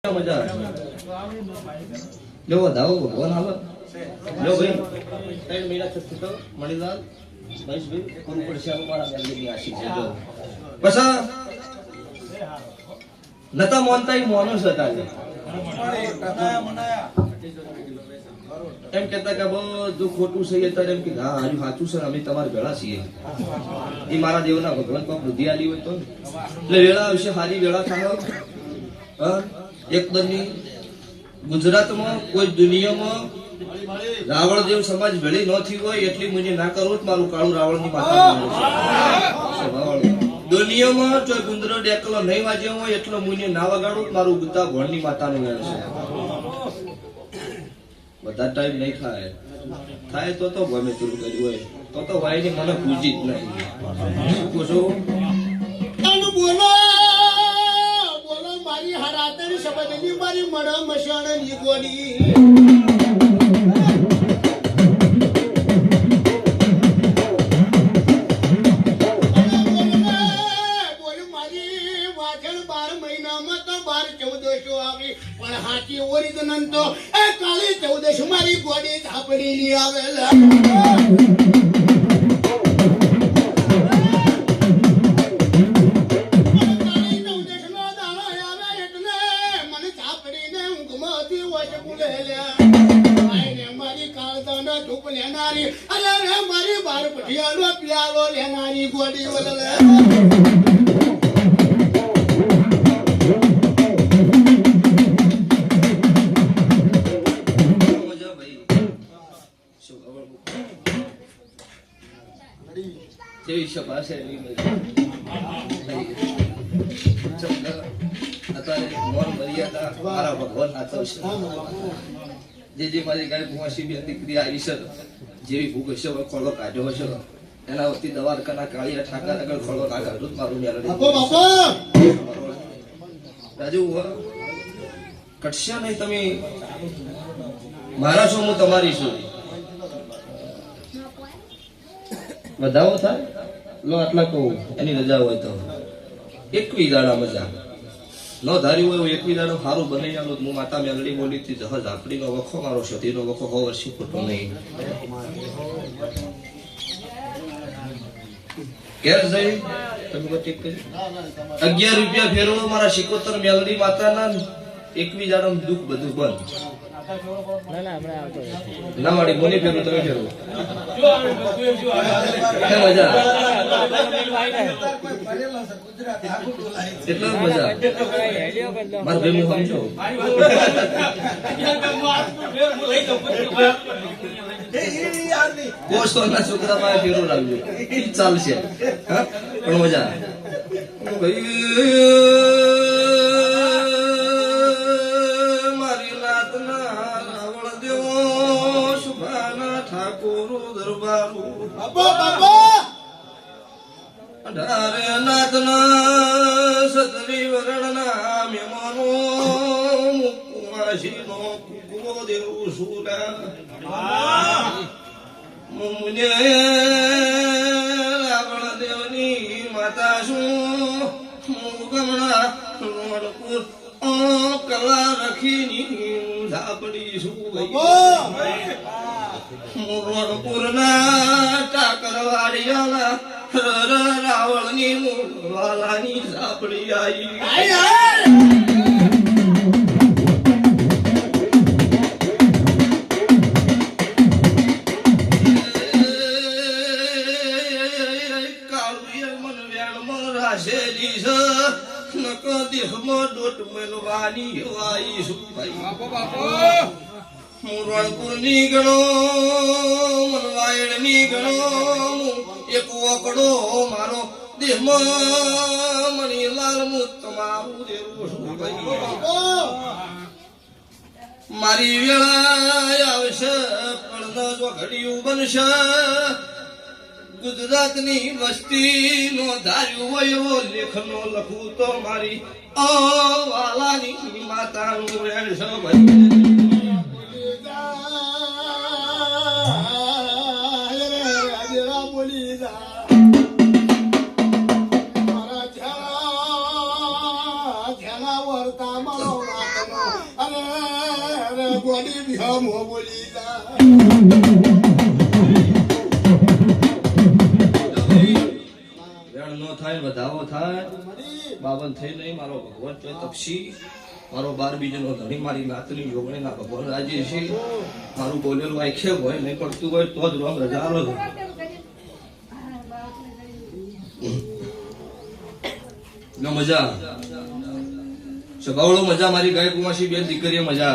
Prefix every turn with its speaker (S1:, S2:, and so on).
S1: મજા લો વધાવો ભગવાન હાલો લો ભાઈ 3 મહિના થશે તો મણીલાલ મહેશભાઈ કોણ પડશે અમારા મેલની આશી છે જો બસા નતા મોનતા ઈ મોનસ હતા એમ કહેતા કે બધું ખોટું છે અત્યારે એમ કે હા હજુ સાચું છે અમે તમારા ભેળા છીએ એ મારા દેવના ભગવાન કોઈ બુદ્ધિ આલી હોય તો એટલે વેળા વિશે સારી વેળા થાય હા એકદમની ગુજરાતમાં કોઈ દુનિયામાં રાવણદેવ સમાજ ભેળી ન થઈ હોય એટલી મને ના કરવું મારું કાળું રાવણની માતા દુનિયામાં જો ગુંદરો ડેકલો નહીં વાજ્યો હોય એટલો મુને ના વગાડું મારું ગુતા ભણની માતાનું વેણ છે બધા ટાઈમ નહીં થાય થાય તો ગમે તેવું કર્યું હોય તો વાયની મને પૂજી જ નહીં શું પૂછો
S2: બોલો બોલો મારી હરાતરી શબ્દની મારી મણ મશાણ ની ગોડી બોલ મારી વાજણ 12 મહિનામાં તો 12-14 આવી પણ હાથી ઓરિજિનલ તો એ કાળી 14 મારી ગોડી ધાપડી આવેલા મારી બાર પઠિયાલો પ્યાલો લેનારી ગોડી વલલે
S1: જે મારી ગાય ભુવાસી બે દીકરી આવી છે જેવી ભૂખ હશે ખોળો કાઢ્યો હશે એના વતી દવારકાના કાળિયા ઠાકર આગળ ખોળો ના કાઢું મારું રાજુ કટશે નહીં તમે મારા છો હું તમારી છું વધાવો થાય લો આટલા કહું એની રજા હોય તો 21 દાડા મજા ન ધાર્યું હોય 21 દાડો સારું બની આલો હું માતા મેલડી બોલી હતી જહાજ આપડીનો વખો મારો સતીનો વખો 100 વર્ષથી ખોટો નહીં ઘેર જઈ તમે ઠીક કરી 11 રૂપિયા ફેરવો મારા શિકોતર મેલડી માતાના 21 દાડો દુઃખ બધું બંધ ના માડી બોની ફેરવું તમે ફેરવો મજા એટલો મજા મારા ભાઈ હું સમજો પોસ્ટના છોકરા પાસે ફેરવો લાવ્યો ચાલશે પણ મજા સતરી વરણના મેમાનો મુકુવાસીનો કુકુવો દેવું સુરા મુને રાવણ દેવની માતા શું મુગમણા રોણપુર કલા રખીની ઝાપડી શું રોણપુરના ટાકરવાડિયાના રાવણની વાલાની ઝાપડી આવી કાળુએ મન વેણમાં રાશેલી છે નક દેહમાં દોટ મેલવાની હવાઈ શું ભાઈ રણપુરની ગણો મનવાયણની ગણો એક વકડો મારો દેહમાં મણીલાલ મુત તમારું દેવું મારી વેળા આવશે પણ જો ઘડિયું બનશે ગુજરાતની વસ્તી નો ધાર્યું હોય એવો લેખનો લખું તો મારી વાલાની માતાનું વેણ છે ભાઈ બોલી જા મારા ધ્યાના વર્તા મારો
S2: ગોડી બિહા મો બોલી જા
S1: વેણ નો થાય વધાવો થાય બાવન થઈ નહીં મારો ભગવાન ચોય તપસી મારો 12 બીજનો ધણી મારી નાતની જોગણી ના ભગવાન રાજી છે મારું બોલેલું આખે હોય નહીં પડતું હોય તો જ રોમ રજા આલો છો. નો મજા સ્વભાવડો મજા મારી ગાય કુમાસી બેન દીકરીએ મજા